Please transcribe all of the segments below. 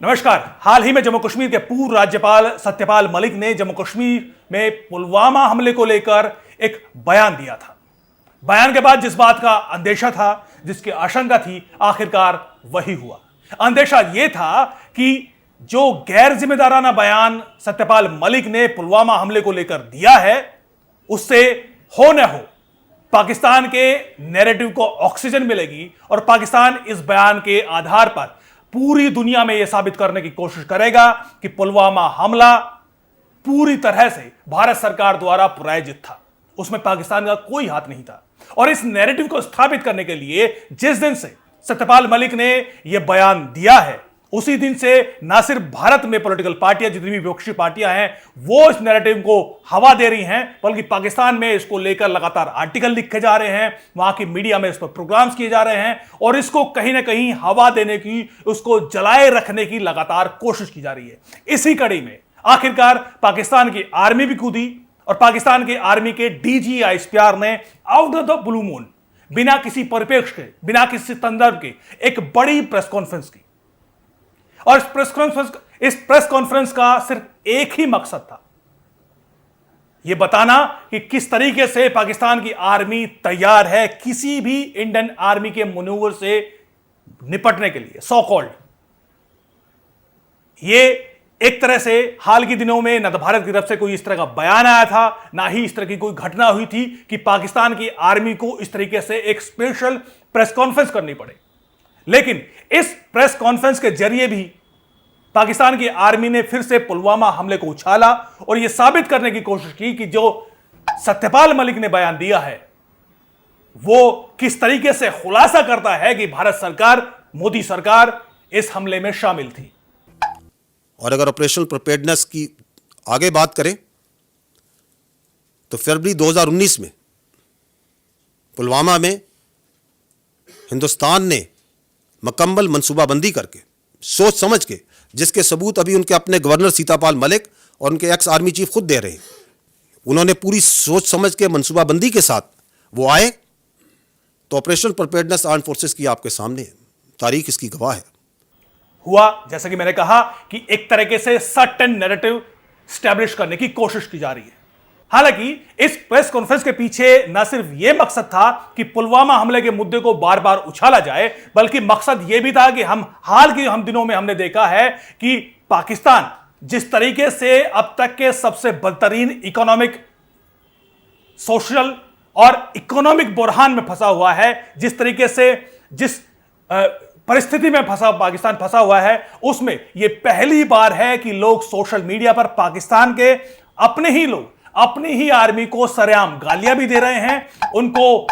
नमस्कार। हाल ही में जम्मू कश्मीर के पूर्व राज्यपाल सत्यपाल मलिक ने जम्मू कश्मीर में पुलवामा हमले को लेकर एक बयान दिया था। बयान के बाद जिस बात का अंदेशा था, जिसकी आशंका थी, आखिरकार वही हुआ। अंदेशा यह था कि जो गैर जिम्मेदाराना बयान सत्यपाल मलिक ने पुलवामा हमले को लेकर दिया है, उससे हो न हो पाकिस्तान के नैरेटिव को ऑक्सीजन मिलेगी और पाकिस्तान इस बयान के आधार पर पूरी दुनिया में यह साबित करने की कोशिश करेगा कि पुलवामा हमला पूरी तरह से भारत सरकार द्वारा प्रायोजित था, उसमें पाकिस्तान का कोई हाथ नहीं था। और इस नैरेटिव को स्थापित करने के लिए जिस दिन से सत्यपाल मलिक ने यह बयान दिया है, उसी दिन से ना सिर्फ भारत में पॉलिटिकल पार्टियां, जितनी भी विपक्षी पार्टियां हैं, वो इस नैरेटिव को हवा दे रही हैं, बल्कि पाकिस्तान में इसको लेकर लगातार आर्टिकल लिखे जा रहे हैं, वहां की मीडिया में इस पर प्रोग्राम्स किए जा रहे हैं और इसको कहीं ना कहीं हवा देने की, उसको जलाए रखने की लगातार कोशिश की जा रही है। इसी कड़ी में आखिरकार पाकिस्तान की आर्मी भी कूदी और पाकिस्तान की आर्मी के डीजी ISPR ने out of the blue moon, बिना किसी परिप्रेक्ष्य के, बिना किसी संदर्भ के, एक बड़ी प्रेस कॉन्फ्रेंस की। और इस प्रेस कॉन्फ्रेंस का सिर्फ एक ही मकसद था, यह बताना कि किस तरीके से पाकिस्तान की आर्मी तैयार है किसी भी इंडियन आर्मी के मनूवर से निपटने के लिए। सो कॉल्ड ये एक तरह से हाल के दिनों में न तो भारत की तरफ से कोई इस तरह का बयान आया था, ना ही इस तरह की कोई घटना हुई थी कि पाकिस्तान की आर्मी को इस तरीके से एक स्पेशल प्रेस कॉन्फ्रेंस करनी पड़े। लेकिन इस प्रेस कॉन्फ्रेंस के जरिए भी पाकिस्तान की आर्मी ने फिर से पुलवामा हमले को उछाला और यह साबित करने की कोशिश की कि जो सत्यपाल मलिक ने बयान दिया है, वो किस तरीके से खुलासा करता है कि भारत सरकार, मोदी सरकार इस हमले में शामिल थी। और अगर ऑपरेशनल प्रिपेयर्डनेस की आगे बात करें तो फरवरी 2019 में पुलवामा में हिंदुस्तान ने मुकम्मल मनसूबाबंदी करके, सोच समझ के, जिसके सबूत अभी उनके अपने गवर्नर सीतापाल मलिक और उनके एक्स आर्मी चीफ खुद दे रहे हैं, उन्होंने पूरी सोच समझ के मनसूबाबंदी के साथ वो आए, तो ऑपरेशनल प्रिपेयर्डनेस आर्म फोर्सेस की आपके सामने है, तारीख इसकी गवाह है। हुआ जैसा कि मैंने कहा कि एक तरीके से सर्टेन नैरेटिव स्टैब्लिश करने की कोशिश की जा रही है। हालांकि इस प्रेस कॉन्फ्रेंस के पीछे न सिर्फ यह मकसद था कि पुलवामा हमले के मुद्दे को बार बार उछाला जाए, बल्कि मकसद यह भी था कि हाल के दिनों में हमने देखा है कि पाकिस्तान जिस तरीके से अब तक के सबसे बदतरीन इकोनॉमिक, सोशल और इकोनॉमिक बुरहान में फंसा हुआ है, जिस तरीके से जिस परिस्थिति में पाकिस्तान फंसा हुआ है, उसमें यह पहली बार है कि लोग सोशल मीडिया पर पाकिस्तान के अपने ही लोग अपनी ही आर्मी को सरेआम गालियां भी दे रहे हैं, उनको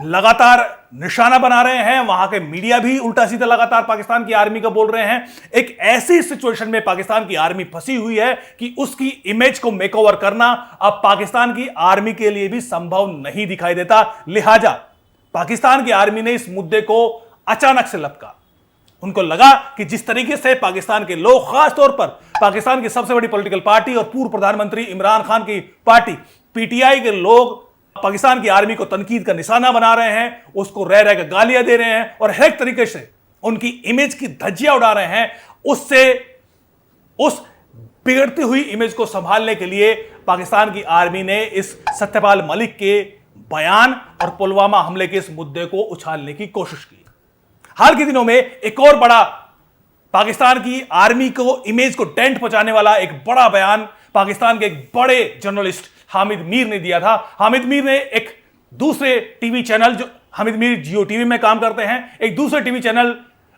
लगातार निशाना बना रहे हैं। वहां के मीडिया भी उल्टा सीधा लगातार पाकिस्तान की आर्मी का बोल रहे हैं। एक ऐसी सिचुएशन में पाकिस्तान की आर्मी फंसी हुई है कि उसकी इमेज को मेकओवर करना अब पाकिस्तान की आर्मी के लिए भी संभव नहीं दिखाई देता। लिहाजा पाकिस्तान की आर्मी ने इस मुद्दे को अचानक से लपका। उनको लगा कि जिस तरीके से पाकिस्तान के लोग, खास तौर पर पाकिस्तान की सबसे बड़ी पॉलिटिकल पार्टी और पूर्व प्रधानमंत्री इमरान खान की पार्टी PTI के लोग पाकिस्तान की आर्मी को तनकीद का निशाना बना रहे हैं, उसको रह रह कर गालियां दे रहे हैं और हर एक तरीके से उनकी इमेज की धज्जियां उड़ा रहे हैं, उससे उस बिगड़ती हुई इमेज को संभालने के लिए पाकिस्तान की आर्मी ने इस सत्यपाल मलिक के बयान और पुलवामा हमले के इस मुद्दे को उछालने की कोशिश की। हाल के दिनों में एक और बड़ा पाकिस्तान की आर्मी को इमेज को डेंट पहुंचाने वाला एक बड़ा बयान पाकिस्तान के एक बड़े जर्नलिस्ट हामिद मीर ने दिया था। हामिद मीर ने एक दूसरे टीवी चैनल, जो हामिद मीर जियो टीवी में काम करते हैं, एक दूसरे टीवी चैनल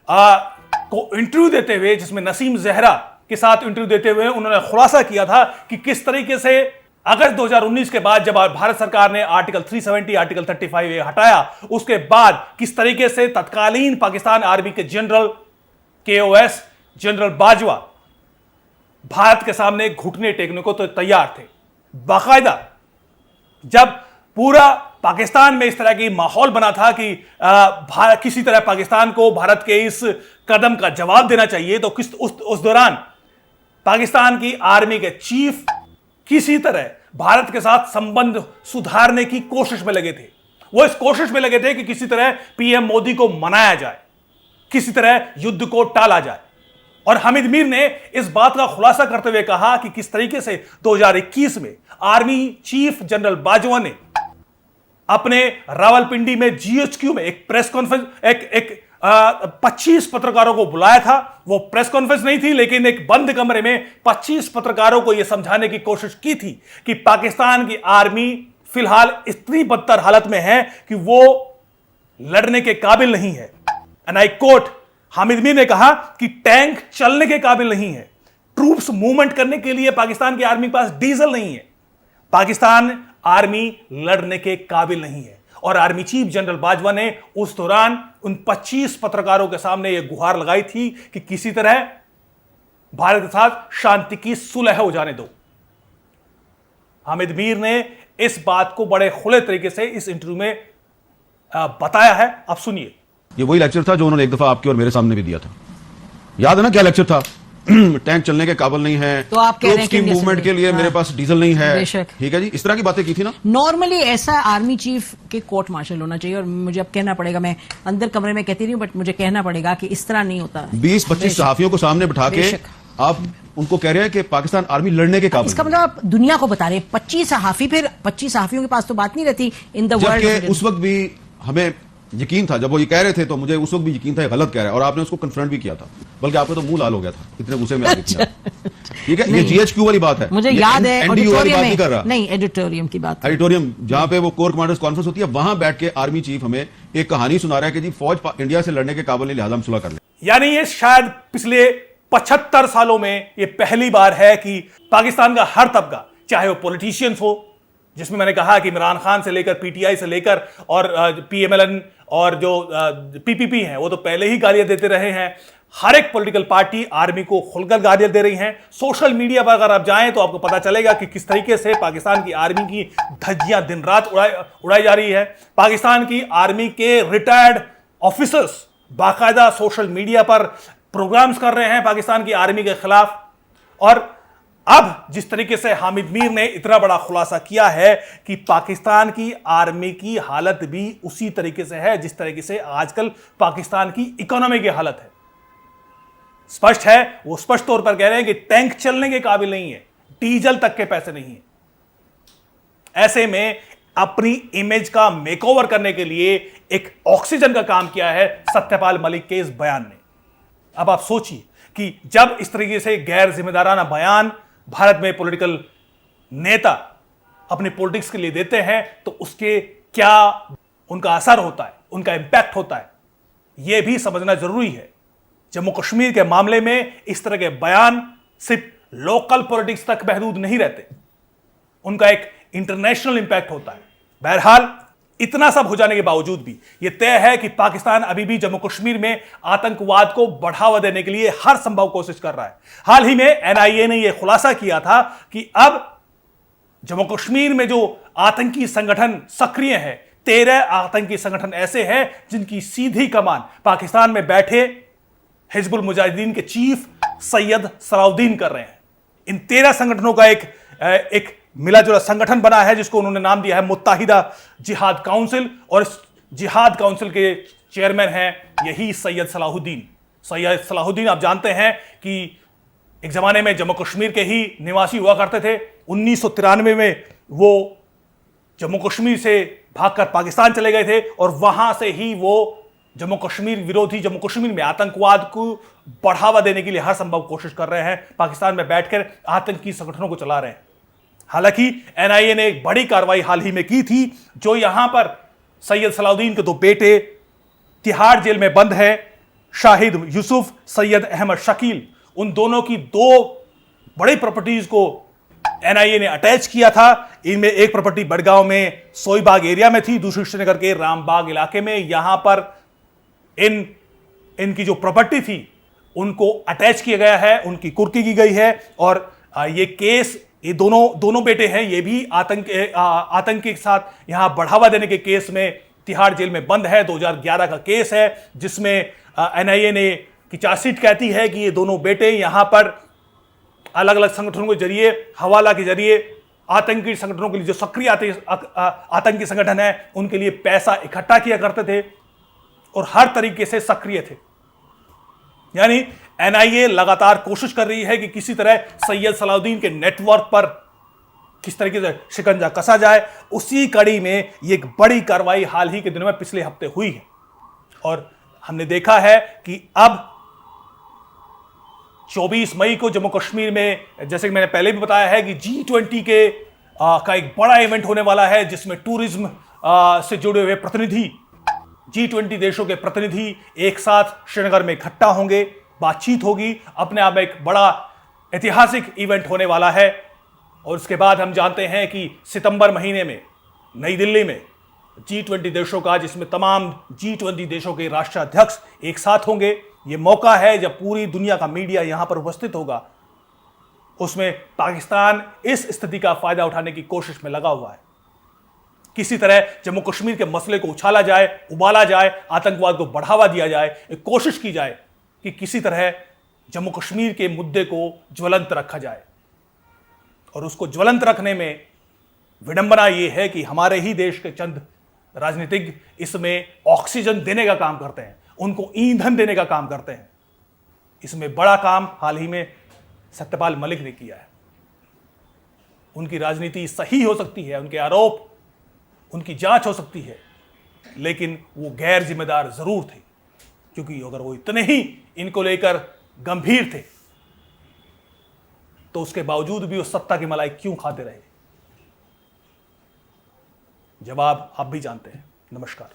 को इंटरव्यू देते हुए, जिसमें नसीम जहरा के साथ इंटरव्यू देते हुए उन्होंने खुलासा किया था कि किस तरीके से अगस्त 2019 के बाद जब भारत सरकार ने आर्टिकल 370, आर्टिकल 35A हटाया, उसके बाद किस तरीके से तत्कालीन पाकिस्तान आर्मी के general KOS general Bajwa Bharat के सामने घुटने टेकने को तो तैयार थे। बाकायदा जब पूरा पाकिस्तान में इस तरह की माहौल बना था कि किसी तरह पाकिस्तान को भारत के इस कदम का जवाब देना चाहिए, तो उस दौरान पाकिस्तान की आर्मी के चीफ किसी तरह भारत के साथ संबंध सुधारने की कोशिश में लगे थे। वो इस कोशिश में लगे थे कि किसी तरह PM मोदी को मनाया जाए, किसी तरह युद्ध को टाला जाए। और हामिद मीर ने इस बात का खुलासा करते हुए कहा कि किस तरीके से 2021 में आर्मी चीफ जनरल बाजवा ने अपने रावलपिंडी में जीएचक्यू में एक प्रेस कॉन्फ्रेंस एक 25 पत्रकारों को बुलाया था। वो प्रेस कॉन्फ्रेंस नहीं थी, लेकिन एक बंद कमरे में 25 पत्रकारों को यह समझाने की कोशिश की थी कि पाकिस्तान की आर्मी फिलहाल इतनी बदतर हालत में है कि वो लड़ने के काबिल नहीं है। And I quote, Hamid Mir ने कहा कि टैंक चलने के काबिल नहीं है, ट्रूप्स मूवमेंट करने के लिए पाकिस्तान की आर्मी के पास डीजल नहीं है, पाकिस्तान आर्मी लड़ने के काबिल नहीं है। और आर्मी चीफ जनरल बाजवा ने उस दौरान उन 25 पत्रकारों के सामने यह गुहार लगाई थी कि किसी तरह भारत के साथ शांति की सुलह हो जाने दो। हामिद मीर ने इस बात को बड़े खुले तरीके से इस इंटरव्यू में बताया है। आप सुनिए। ये वही लेक्चर था जो उन्होंने एक दफा आपके और मेरे सामने भी दिया था। याद है ना क्या लेक्चर था? टैंक चलने के काबिल नहीं है, तो आप कह रहे हैं कि मूवमेंट के लिए मेरे पास डीजल नहीं है। बेशक, ठीक है जी, इस तरह की बातें की थी ना। नॉर्मली ऐसा आर्मी चीफ के कोर्ट मार्शल होना चाहिए। और मुझे अब कहना पड़ेगा, मैं अंदर कमरे में कहती रही हूँ, बट मुझे कहना पड़ेगा कि इस तरह नहीं होता। 20-25 सहाफियों को सामने बिठा के आप उनको कह रहे हैं कि पाकिस्तान आर्मी लड़ने के काबिल। इसका मतलब आप दुनिया को बता रहे हैं 25 सहाफी, फिर 25 सहाफियों के पास तो बात नहीं रहती इन द वर्ल्ड। उस वक्त भी हमें यकीन था, जब वो ये कह रहे थे तो मुझे उस वक्त भी यकीन था ये गलत कह रहा है, और आपने उसको कन्फ्रंट भी किया था, बल्कि आपका तो मुंह लाल हो गया था, इतने गुस्से में आ गई थी। ठीक है, ये जीएचक्यू वाली बात है, मुझे याद है ऑडिटोरियम में, कर रहा नहीं एडिटोरियम की बात, ऑडिटोरियम जहां पे वो कोर कमांडर्स कॉन्फ्रेंस होती है, वहां बैठ के आर्मी चीफ हमें एक कहानी सुना रहा है कि जी फौज इंडिया से लड़ने के काबिल नहीं, लिहाजा हम सुलह कर लें। यानी ये शायद पिछले 75 सालों में ये पहली बार है कि पाकिस्तान का हर तबका, चाहे वो पॉलिटिशियंस हो, जिसमें मैंने कहा कि इमरान खान से लेकर पीटीआई से लेकर और पीएमएलएन और जो पीपीपी हैं, वो तो पहले ही गालियां देते रहे हैं। हर एक पॉलिटिकल पार्टी आर्मी को खुलकर गालियां दे रही हैं। सोशल मीडिया पर अगर आप जाएं तो आपको पता चलेगा कि किस तरीके से पाकिस्तान की आर्मी की धज्जियां दिन रात उड़ाई जा रही है। पाकिस्तान की आर्मी के रिटायर्ड ऑफिसर्स बाकायदा सोशल मीडिया पर प्रोग्राम्स कर रहे हैं पाकिस्तान की आर्मी के खिलाफ। और अब जिस तरीके से हामिद मीर ने इतना बड़ा खुलासा किया है कि पाकिस्तान की आर्मी की हालत भी उसी तरीके से है जिस तरीके से आजकल पाकिस्तान की इकोनॉमी की हालत है। स्पष्ट है, वो स्पष्ट तौर पर कह रहे हैं कि टैंक चलने के काबिल नहीं है, डीजल तक के पैसे नहीं है। ऐसे में अपनी इमेज का मेकओवर करने के लिए एक ऑक्सीजन का काम किया है सत्यपाल मलिक के इस बयान ने। अब आप सोचिए कि जब इस तरीके से गैर जिम्मेदाराना बयान भारत में पॉलिटिकल नेता अपने पॉलिटिक्स के लिए देते हैं तो उसके क्या उनका असर होता है, उनका इंपैक्ट होता है, यह भी समझना जरूरी है। जम्मू कश्मीर के मामले में इस तरह के बयान सिर्फ लोकल पॉलिटिक्स तक महदूद नहीं रहते, उनका एक इंटरनेशनल इंपैक्ट होता है। बहरहाल इतना सब हो जाने के बावजूद भी यह तय है कि पाकिस्तान अभी भी जम्मू कश्मीर में आतंकवाद को बढ़ावा देने के लिए हर संभव कोशिश कर रहा है। हाल ही में एनआईए ने यह खुलासा किया था कि अब जम्मू कश्मीर में जो आतंकी संगठन सक्रिय है, 13 आतंकी संगठन ऐसे हैं जिनकी सीधी कमान पाकिस्तान में बैठे हिजबुल मुजाहिदीन के चीफ सैयद सलाउद्दीन कर रहे हैं। इन 13 संगठनों का एक मिला जुला संगठन बना है जिसको उन्होंने नाम दिया है मुत्ताहिदा जिहाद काउंसिल, और इस जिहाद काउंसिल के चेयरमैन हैं यही सैयद सलाहुद्दीन। सैयद सलाहुद्दीन आप जानते हैं कि एक जमाने में जम्मू कश्मीर के ही निवासी हुआ करते थे। 1993 में वो जम्मू कश्मीर से भागकर पाकिस्तान चले गए थे और वहां से ही वो जम्मू कश्मीर विरोधी, जम्मू कश्मीर में आतंकवाद को बढ़ावा देने के लिए हर संभव कोशिश कर रहे हैं, पाकिस्तान में बैठकर आतंकी संगठनों को चला रहे हैं। हालांकि एनआईए ने एक बड़ी कार्रवाई हाल ही में की थी, जो यहां पर सैयद सलाउद्दीन के 2 बेटे तिहाड़ जेल में बंद है, शाहिद यूसुफ, सैयद अहमद शकील। उन दोनों की 2 बड़ी प्रॉपर्टीज को एनआईए ने अटैच किया था। इनमें एक प्रॉपर्टी बड़गांव में सोईबाग एरिया में थी, दूसरी श्रीनगर के रामबाग इलाके में। यहां पर इनकी जो प्रॉपर्टी थी उनको अटैच किया गया है, उनकी कुर्की की गई है। और ये केस, ये दोनों बेटे हैं, ये भी आतंक के साथ यहां बढ़ावा देने के केस में तिहाड़ जेल में बंद है। 2011 का केस है जिसमें एनआईए ने की चार्जशीट कहती है कि ये दोनों बेटे यहां पर अलग अलग संगठनों के जरिए, हवाला के जरिए आतंकी संगठनों के लिए, जो सक्रिय आतंकी संगठन है उनके लिए पैसा इकट्ठा किया करते थे और हर तरीके से सक्रिय थे। यानी एनआईए लगातार कोशिश कर रही है कि किसी तरह सैयद सलाउद्दीन के नेटवर्क पर किस तरीके से शिकंजा कसा जाए। उसी कड़ी में ये एक बड़ी कार्रवाई हाल ही के दिनों में पिछले हफ्ते हुई है और हमने देखा है कि अब 24 मई को जम्मू कश्मीर में, जैसे कि मैंने पहले भी बताया है, कि G20 का एक बड़ा इवेंट होने वाला है जिसमें टूरिज्म से जुड़े हुए प्रतिनिधि, G20 देशों के प्रतिनिधि एक साथ श्रीनगर में इकट्ठा होंगे, बातचीत होगी। अपने आप में एक बड़ा ऐतिहासिक इवेंट होने वाला है। और उसके बाद हम जानते हैं कि सितंबर महीने में नई दिल्ली में G20 देशों का, जिसमें तमाम G20 देशों के राष्ट्राध्यक्ष एक साथ होंगे। यह मौका है जब पूरी दुनिया का मीडिया यहां पर उपस्थित होगा। उसमें पाकिस्तान इस स्थिति का फायदा उठाने की कोशिश में लगा हुआ है। किसी तरह जम्मू कश्मीर के मसले को उछाला जाए, उबाला जाए, आतंकवाद को बढ़ावा दिया जाए, एक कोशिश की जाए कि किसी तरह जम्मू कश्मीर के मुद्दे को ज्वलंत रखा जाए। और उसको ज्वलंत रखने में विडंबना यह है कि हमारे ही देश के चंद राजनीतिज्ञ इसमें ऑक्सीजन देने का काम करते हैं, उनको ईंधन देने का काम करते हैं। इसमें बड़ा काम हाल ही में सत्यपाल मलिक ने किया है। उनकी राजनीति सही हो सकती है, उनके आरोप, उनकी जांच हो सकती है, लेकिन वो गैर जिम्मेदार जरूर थे, क्योंकि अगर वो इतने ही इनको लेकर गंभीर थे तो उसके बावजूद भी वो सत्ता की मलाई क्यों खाते रहे? जवाब आप भी जानते हैं। नमस्कार।